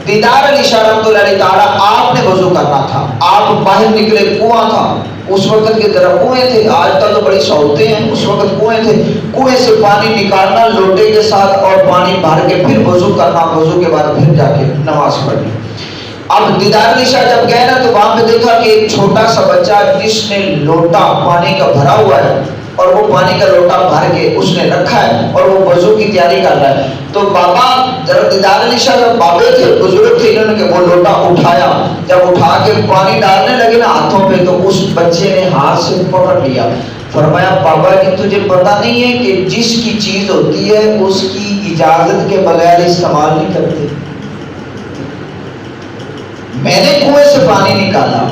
دیدار علی شاہ رحمۃ اللہ علیہ تعالیٰ آپ نے وضو کرنا تھا، آپ باہر نکلے، کنواں تھا اس وقت کے ذرا کنویں تھے، آج تک تو بڑی سہولتیں ہیں، اس وقت کنویں تھے، کنویں سے پانی نکالنا لوٹے کے ساتھ اور پانی بھر کے پھر وضو کرنا، وضو کے بعد پھر جا کے نماز پڑھنی۔ اب دیدار علی شاہ جب گئے نا تو وہاں پہ دیکھا کہ ایک چھوٹا سا بچہ جس نے لوٹا پانی کا بھرا ہوا ہے اور وہ پانی کا لوٹا بھر کے اس نے رکھا ہے اور وہ وضو کی تیاری کر رہا ہے۔ تو بابا ذرا دیدار علی شاہ جب بابے تھے، بزرگ تھے، انہوں نے کہ وہ لوٹا اٹھایا، جب اٹھا کے پانی ڈالنے لگے نا ہاتھوں پہ تو اس بچے نے ہاتھ سے پکڑ لیا۔ فرمایا بابا کہ تجھے پتا نہیں ہے کہ جس کی چیز ہوتی ہے اس کی اجازت کے بغیر استعمال نہیں کرتے؟ میں نے کنویں سے پانی نکالا،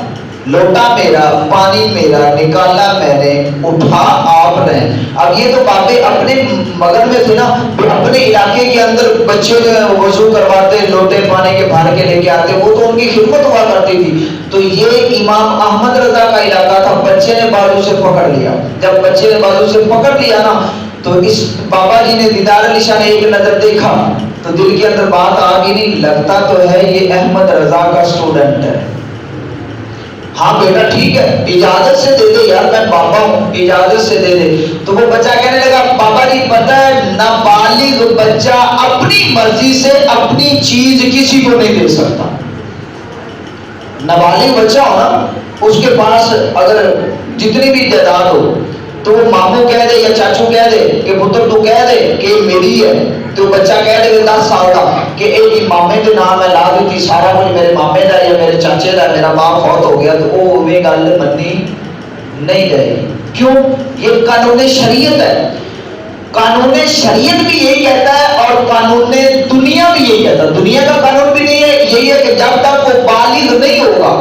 لوٹا میرا، پانی میرا، نکالا میں نے، اٹھا آپ نے۔ اب یہ تو بابے اپنے مگن میں تھے نا، اپنے علاقے کے اندر بچے جو ہیں وضو کرواتے، لوٹے پانی کے بھر کے لے کے آتے، وہ تو ان کی خدمت ہوا کرتی تھی۔ تو یہ امام احمد رضا کا علاقہ تھا، بچے نے بازو سے پکڑ لیا، جب بچے نے بازو سے پکڑ لیا نا تو اس بابا جی نے دیدار علی شاہ نے ایک نظر دیکھا تو دل کے اندر بات آ گئی، نہیں لگتا تو ہے یہ احمد رضا کا اسٹوڈنٹ ہے۔ ہاں بیٹا ٹھیک ہے، اجازت سے دے دے یار، میں بابا ہوں، اجازت سے دے دے۔ تو وہ بچہ کہنے لگا بابا جی پتہ ہے نابالغ بچہ اپنی مرضی سے اپنی چیز کسی کو نہیں دے سکتا۔ نابالغ بچہ ہو نا، اس کے پاس اگر جتنی بھی جائیداد ہو تو وہ ماموں کہہ دے یا چاچو کہہ دے کہ پتر تو کہہ دے کہ میری ہے، تو بچہ کہہ دے 10 سال کا کہ اے مامے کے نام ہے لا دیتی، سارا کچھ میرے مامے دا یا میرے چاچے دا، میرا ماں فوت ہو گیا، تو وہ میں گل مننی نہیں جائے گی۔ کیوں؟ یہ قانون شریعت ہے، قانون شریعت بھی یہی کہتا ہے اور قانون دنیا بھی یہی کہتا ہے۔ دنیا کا قانون بھی نہیں ہے، یہی ہے کہ جب تک وہ بالغ نہیں ہوگا،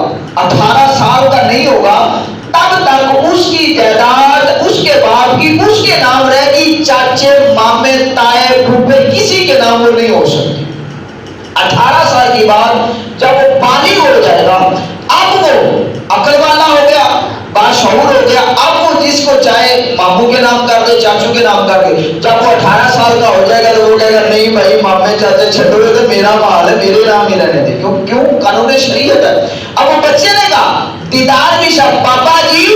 18 سال کا نہیں ہوگا، تب تک اس کی جائیداد اس کے باپ کی اس کے نام رہے گی، چاچے، مامے، تائے، پھوپھے کسی کے نام وہ نہیں ہو سکتی۔ 18 سال کی بعد جب وہ بالغ ہو جائے گا، اب وہ عقل والا ہو گیا، باشعور ہو گیا، اب وہ جس کو چاہے ماموں کے نام کر دے، چاچو کے نام کر دے۔ جب وہ 18 سال کا ہو جائے گا تو وہ کہے گا نہیں بھائی مامے چاچے چھٹو ہوئے تو میرا مال ہے، میرے نام ہی رہنے دے۔ کیوں؟ قانون شریعت ہے۔ اب وہ بچے نے کہا دیدار علی شاہ بابا جی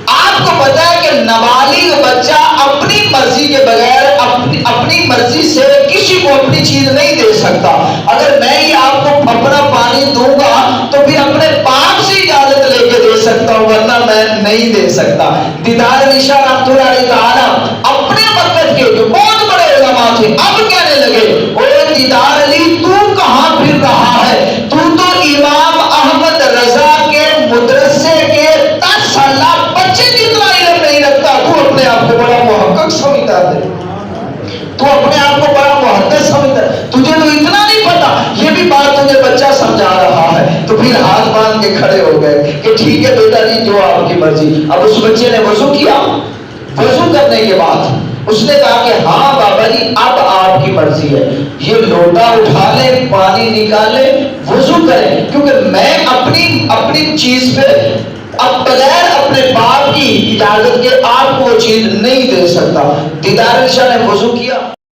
آپ کو پتا ہے کہ نابالغ بچہ اپنی مرضی کے بغیر اپنی مرضی سے کسی کو اپنی چیز نہیں دے سکتا۔ اگر میں ہی آپ کو اپنا پانی دوں گا تو پھر اپنے باپ سے اجازت لے کے دے سکتا ہوں، ورنہ میں نہیں دے سکتا۔ دیدار علی شاہ رحمۃ اللہ علیہ تعالیٰ اپنے وقت کے جو بہت بڑے علماء تھے اب کہنے لگے اوے دیدار علی تو کہاں پھر رہا ہے، تو امام احمد رضا کے مدرسے کے 10 سالہ بچے جتنا علم نہیں رکھتا، تو اپنے آپ کو بڑا محقق سمجھتا ہے، تو اپنے آپ کو بڑا محدث سمجھتا ہے، تجھے تو اتنا نہیں پتا۔ یہ بھی بات تجھے بچہ سمجھا رہا ہے۔ تو پھر ہاتھ باندھ کے کھڑے ہو گئے کہ ٹھیک ہے بیٹا جی جو آپ کی مرضی۔ اب اس بچے نے وضو کیا، وضو کرنے کے بعد اس نے کہا کہ ہاں بابا جی اب آپ کی مرضی ہے، یہ لوٹا اٹھا لے، پانی نکالے، وضو کریں، کیونکہ میں اپنی چیز پہ اب بغیر اپنے باپ کی اجازت کے آپ کو وہ چیز نہیں دے سکتا۔ دیدار علی شاہ نے وضو کیا۔